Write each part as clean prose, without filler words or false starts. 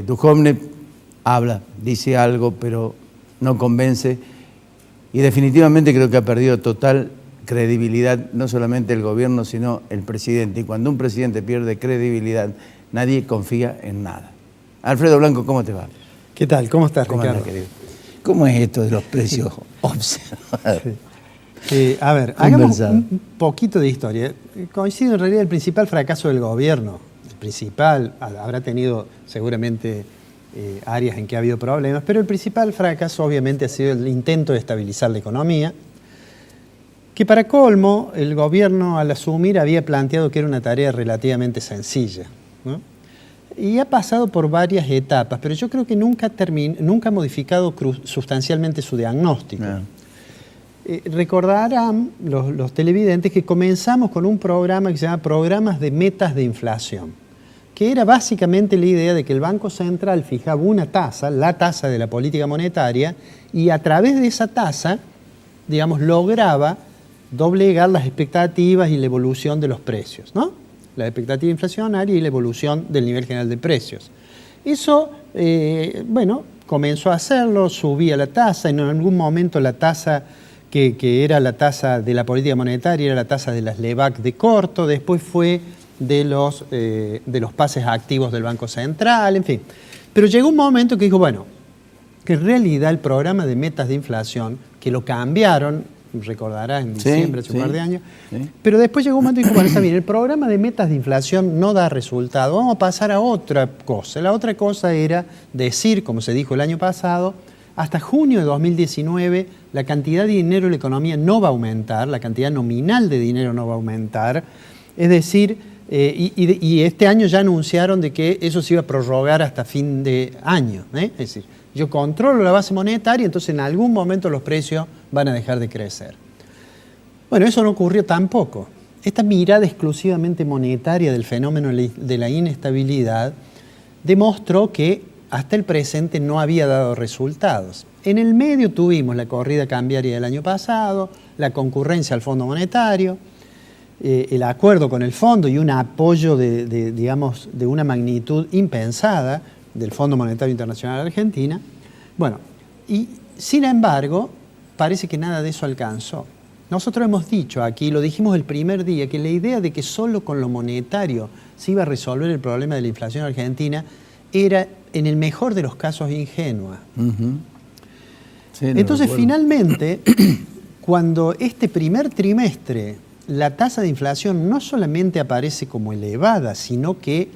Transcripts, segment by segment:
Duhovne habla, dice algo, pero no convence, y definitivamente creo que ha perdido total credibilidad, no solamente el gobierno, sino el presidente. Y cuando un presidente pierde credibilidad, nadie confía en nada. Alfredo Blanco, ¿cómo te va? ¿Qué tal? ¿Cómo estás, ¿Cómo Ricardo? andas, querido? ¿Cómo es esto de los precios observados? A ver, hagamos un poquito de historia. Coincide en realidad el principal fracaso del gobierno. El principal, habrá tenido seguramente áreas en que ha habido problemas, pero el principal fracaso obviamente ha sido el intento de estabilizar la economía, que para colmo el gobierno al asumir había planteado que era una tarea relativamente sencilla, ¿no? Y ha pasado por varias etapas, pero yo creo que nunca ha modificado sustancialmente su diagnóstico. No. Recordarán los televidentes que comenzamos con un programa que se llama Programas de Metas de Inflación, que era básicamente la idea de que el Banco Central fijaba una tasa, la tasa de la política monetaria, y a través de esa tasa, digamos, lograba doblegar las expectativas y la evolución de los precios, ¿no? La expectativa inflacionaria y la evolución del nivel general de precios. Eso, bueno, comenzó a hacerlo, subía la tasa, en algún momento la tasa que era la tasa de la política monetaria era la tasa de las LEBAC de corto, después fue de los pases activos del Banco Central, en fin. Pero llegó un momento que dijo, bueno, que en realidad el programa de metas de inflación, que lo cambiaron, recordarás en diciembre, hace un par de años, pero después llegó un momento y dijo, bueno, está bien, el programa de metas de inflación no da resultado, vamos a pasar a otra cosa. La otra cosa era decir, como se dijo el año pasado, hasta junio de 2019 la cantidad de dinero en la economía no va a aumentar, la cantidad nominal de dinero no va a aumentar, es decir, y este año ya anunciaron de que eso se iba a prorrogar hasta fin de año, es decir, yo controlo la base monetaria, entonces en algún momento los precios van a dejar de crecer. Bueno, eso no ocurrió tampoco. Esta mirada exclusivamente monetaria del fenómeno de la inestabilidad demostró que hasta el presente no había dado resultados. En el medio tuvimos la corrida cambiaria del año pasado, la concurrencia al Fondo Monetario, el acuerdo con el fondo y un apoyo digamos, de una magnitud impensada del Fondo Monetario Internacional de Argentina. Bueno, y sin embargo, parece que nada de eso alcanzó. Nosotros hemos dicho aquí, lo dijimos el primer día, que la idea de que solo con lo monetario se iba a resolver el problema de la inflación argentina era, en el mejor de los casos, ingenua. Sí, entonces, finalmente, cuando este primer trimestre la tasa de inflación no solamente aparece como elevada, sino que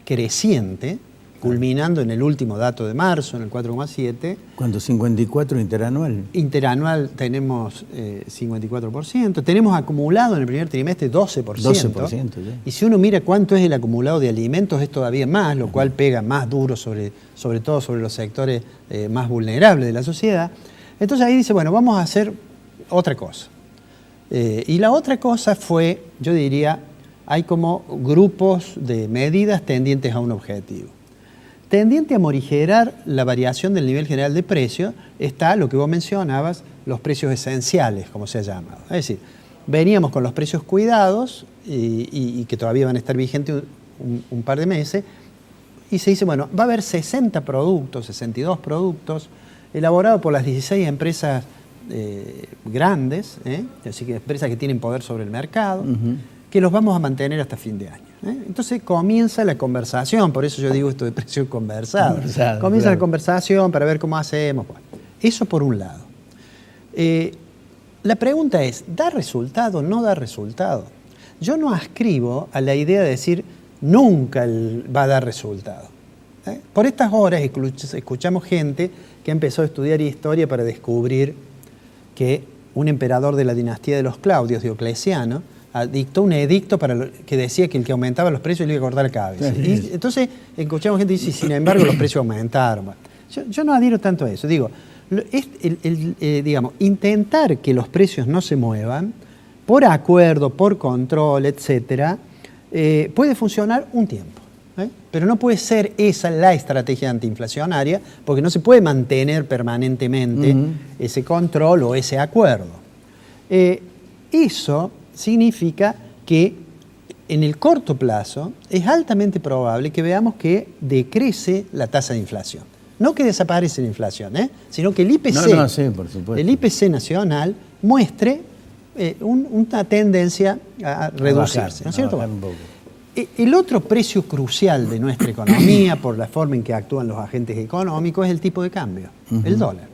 creciente, culminando en el último dato de marzo, en el 4,7. ¿Cuánto? ¿54 interanual? Interanual tenemos 54%. Tenemos acumulado en el primer trimestre 12%. 12%, ya. Y si uno mira cuánto es el acumulado de alimentos, es todavía más, lo cual pega más duro sobre todo sobre los sectores más vulnerables de la sociedad. Entonces ahí dice, bueno, vamos a hacer otra cosa. Y la otra cosa fue, yo diría, hay como grupos de medidas tendientes a un objetivo. Tendiente a morigerar la variación del nivel general de precios está lo que vos mencionabas, los precios esenciales, como se ha llamado. Es decir, veníamos con los precios cuidados y que todavía van a estar vigentes un par de meses, y se dice, bueno, va a haber 60 productos, 62 productos, elaborados por las 16 empresas grandes, así que empresas que tienen poder sobre el mercado, que los vamos a mantener hasta fin de año. Entonces comienza la conversación, por eso yo digo esto de precios conversados. Comienza claro. La conversación para ver cómo hacemos. Bueno, eso por un lado. La pregunta es, ¿da resultado o no da resultado? Yo no ascribo a la idea de decir nunca va a dar resultado. Por estas horas escuchamos gente que empezó a estudiar historia para descubrir que un emperador de la dinastía de los Claudios, Diocleciano, dictó un edicto que decía que el que aumentaba los precios le iba a cortar la cabeza. Y entonces escuchamos gente que dice, sin embargo, los precios aumentaron. Bueno, yo no adhiero tanto a eso. Digo, digamos, intentar que los precios no se muevan, por acuerdo, por control, etcétera, puede funcionar un tiempo. Pero no puede ser esa la estrategia antiinflacionaria, porque no se puede mantener permanentemente ese control o ese acuerdo. Eso significa que en el corto plazo es altamente probable que veamos que decrece la tasa de inflación. No que desaparece la inflación, sino que el IPC, sí, por supuesto. el IPC nacional muestre una tendencia a reducirse, ¿no es cierto? Un poco. El otro precio crucial de nuestra economía, por la forma en que actúan los agentes económicos, es el tipo de cambio, el dólar.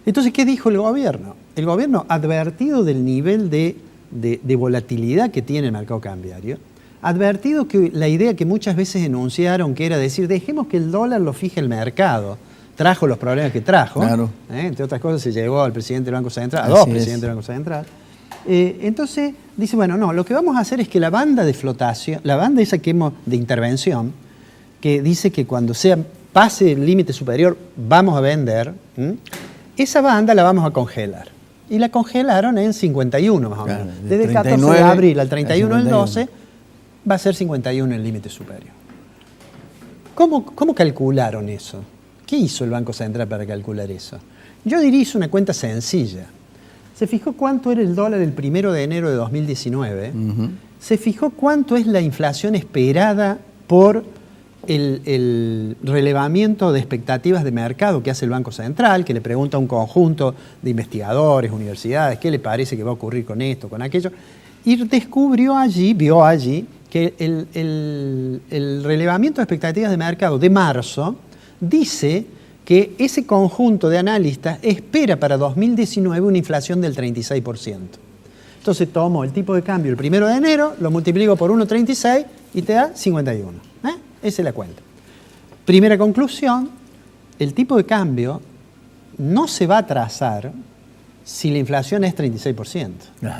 Entonces, ¿qué dijo el gobierno? El gobierno, advertido del nivel de volatilidad que tiene el mercado cambiario, advertido que la idea que muchas veces enunciaron, que era decir, dejemos que el dólar lo fije el mercado, trajo los problemas que trajo. Claro. Entre otras cosas, se llegó al presidente del Banco Central, a dos presidentes del Banco Central. Entonces, dice, bueno, no, lo que vamos a hacer es que la banda de flotación, la banda esa que hemos de intervención, que dice que cuando pase el límite superior vamos a vender, esa banda la vamos a congelar. Y la congelaron en 51 más o menos. Claro, desde el 14 de abril al 31 del 12 va a ser 51 el límite superior. ¿Cómo calcularon eso? ¿Qué hizo el Banco Central para calcular eso? Yo diría, hizo una cuenta sencilla. Se fijó cuánto era el dólar el 1 de enero de 2019. Se fijó cuánto es la inflación esperada por el relevamiento de expectativas de mercado que hace el Banco Central, que le pregunta a un conjunto de investigadores, universidades, qué le parece que va a ocurrir con esto, con aquello, y vio allí que el relevamiento de expectativas de mercado de marzo dice que ese conjunto de analistas espera para 2019 una inflación del 36%. Entonces tomo el tipo de cambio el 1 de enero, lo multiplico por 1,36 y te da 51. Esa es la cuenta. Primera conclusión, el tipo de cambio no se va a trazar si la inflación es 36%.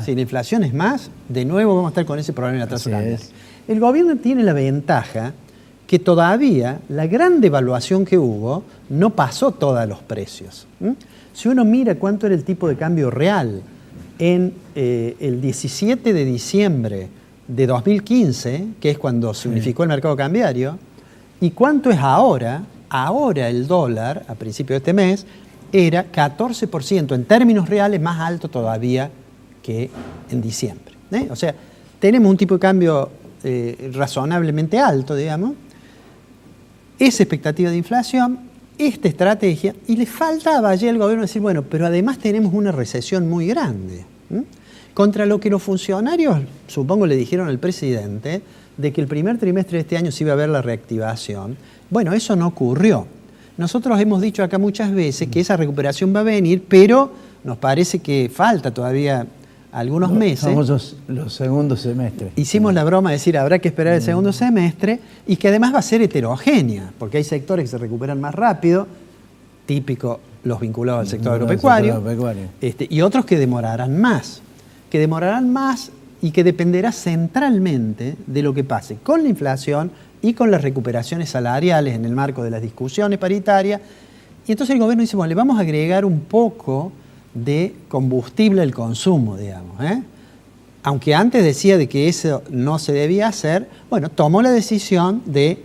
Si la inflación es más, de nuevo vamos a estar con ese problema de atraso cambiario. El gobierno tiene la ventaja que todavía la gran devaluación que hubo no pasó todos los precios. Si uno mira cuánto era el tipo de cambio real en el 17 de diciembre de 2015, que es cuando se unificó el mercado cambiario, y cuánto es ahora el dólar, a principios de este mes, era 14%, en términos reales más alto todavía que en diciembre. O sea, tenemos un tipo de cambio razonablemente alto, digamos, esa expectativa de inflación, esta estrategia, y le faltaba allí al gobierno decir, bueno, pero además tenemos una recesión muy grande. Contra lo que los funcionarios, supongo, le dijeron al presidente de que el primer trimestre de este año se iba a ver la reactivación. Bueno, eso no ocurrió. Nosotros hemos dicho acá muchas veces que esa recuperación va a venir, pero nos parece que falta todavía algunos meses. Los segundos semestres. Hicimos la broma de decir habrá que esperar el segundo semestre y que además va a ser heterogénea, porque hay sectores que se recuperan más rápido, típico los vinculados al sector agropecuario, y otros que demorarán más. Y que dependerá centralmente de lo que pase con la inflación y con las recuperaciones salariales en el marco de las discusiones paritarias. Y entonces el gobierno dice, bueno, le vamos a agregar un poco de combustible al consumo, digamos. Aunque antes decía de que eso no se debía hacer, bueno, tomó la decisión de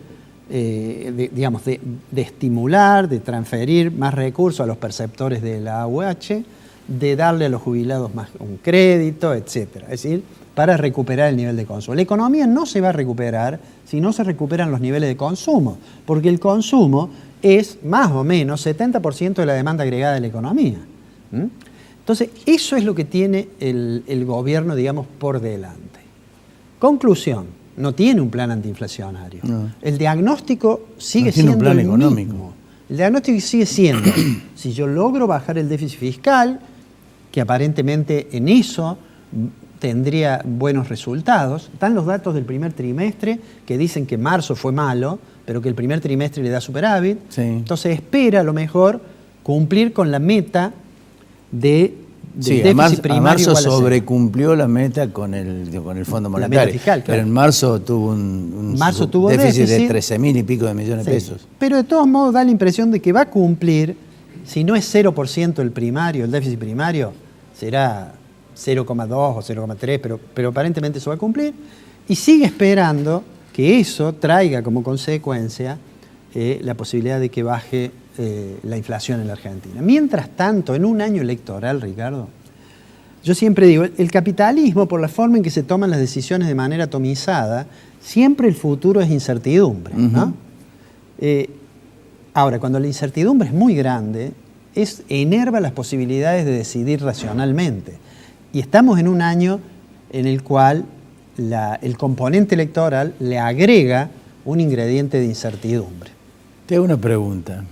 estimular, de transferir más recursos a los perceptores de la AUH, de darle a los jubilados más un crédito, etcétera. Es decir, para recuperar el nivel de consumo. La economía no se va a recuperar si no se recuperan los niveles de consumo, porque el consumo es más o menos 70% de la demanda agregada de la economía. Entonces, eso es lo que tiene el gobierno, digamos, por delante. Conclusión, no tiene un plan antiinflacionario. No. El diagnóstico sigue siendo un plan económico. El diagnóstico sigue siendo, si yo logro bajar el déficit fiscal, que aparentemente en eso tendría buenos resultados. Están los datos del primer trimestre que dicen que marzo fue malo, pero que el primer trimestre le da superávit. Sí. Entonces espera a lo mejor cumplir con la meta del déficit primario. A marzo sobrecumplió la meta con el Fondo Monetario. La meta fiscal, claro. Pero en marzo tuvo un déficit de 13.000 y pico de millones de pesos. Pero de todos modos da la impresión de que va a cumplir, si no es 0% el primario, el déficit primario, será 0,2 o 0,3, pero aparentemente eso va a cumplir. Y sigue esperando que eso traiga como consecuencia la posibilidad de que baje la inflación en la Argentina. Mientras tanto, en un año electoral, Ricardo, Yo siempre digo, el capitalismo, por la forma en que se toman las decisiones de manera atomizada, siempre el futuro es incertidumbre, ¿no? Ahora, cuando la incertidumbre es muy grande, enerva las posibilidades de decidir racionalmente. Y estamos en un año en el cual el componente electoral le agrega un ingrediente de incertidumbre. Te hago una pregunta.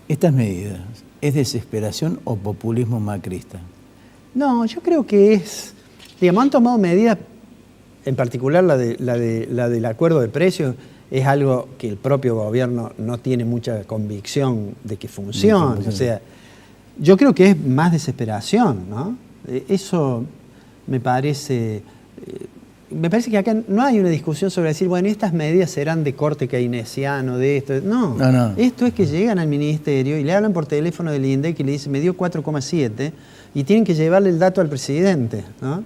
¿Estas medidas es desesperación o populismo macrista? No, yo creo que digamos, han tomado medidas, en particular la del acuerdo de precios, es algo que el propio gobierno no tiene mucha convicción de que funcione. O sea, yo creo que es más desesperación, ¿no? Eso me parece que acá no hay una discusión sobre decir, bueno, estas medidas serán de corte keynesiano, de esto. No. Esto es que llegan al ministerio y le hablan por teléfono del INDEC y le dicen, me dio 4,7 y tienen que llevarle el dato al presidente, ¿no?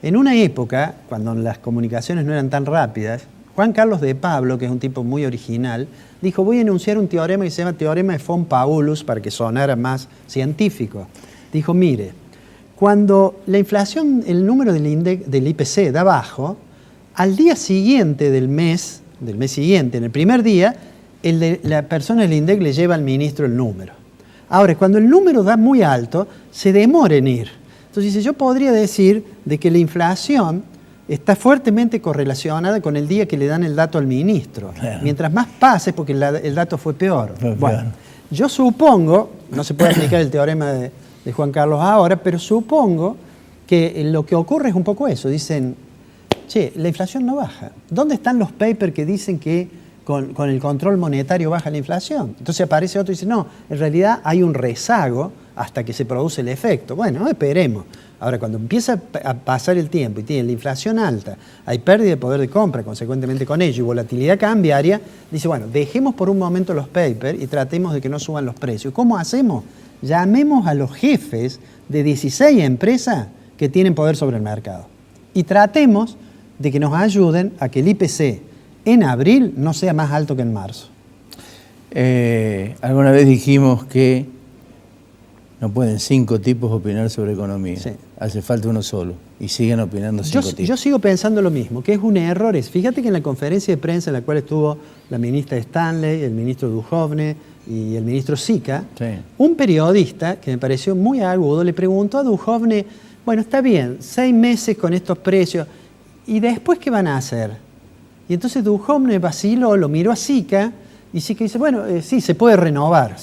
En una época, cuando las comunicaciones no eran tan rápidas, Juan Carlos de Pablo, que es un tipo muy original, dijo, voy a enunciar un teorema que se llama teorema de von Paulus para que sonara más científico. Dijo, mire, cuando la inflación, el número del IPC da bajo, al día siguiente del mes siguiente, en el primer día, la persona del INDEC le lleva al ministro el número. Ahora, cuando el número da muy alto, se demora en ir. Entonces dice, yo podría decir de que la inflación está fuertemente correlacionada con el día que le dan el dato al ministro. Claro. Mientras más pase, porque el dato fue peor. Bueno, yo supongo, no se puede aplicar el teorema de Juan Carlos ahora, pero supongo que lo que ocurre es un poco eso. Dicen, che, la inflación no baja. ¿Dónde están los papers que dicen que con el control monetario baja la inflación? Entonces aparece otro y dice, no, en realidad hay un rezago hasta que se produce el efecto. Bueno, esperemos. Ahora, cuando empieza a pasar el tiempo y tiene la inflación alta, hay pérdida de poder de compra, consecuentemente con ello, y volatilidad cambiaria, dice, bueno, dejemos por un momento los papers y tratemos de que no suban los precios. ¿Cómo hacemos? Llamemos a los jefes de 16 empresas que tienen poder sobre el mercado y tratemos de que nos ayuden a que el IPC en abril no sea más alto que en marzo. Alguna vez dijimos que no pueden 5 tipos opinar sobre economía. Sí. Hace falta uno solo. Y siguen opinando 5 tipos. Yo sigo pensando lo mismo, que es un error. Fíjate que en la conferencia de prensa en la cual estuvo la ministra Stanley, el ministro Duhovne y el ministro Sica, sí, un periodista que me pareció muy agudo le preguntó a Duhovne, bueno, está bien, 6 meses con estos precios, ¿y después qué van a hacer? Y entonces Duhovne vaciló, lo miró a Sica, y Sica dice, bueno, sí, se puede renovar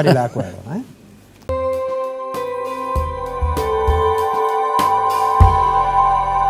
el acuerdo, ¿eh?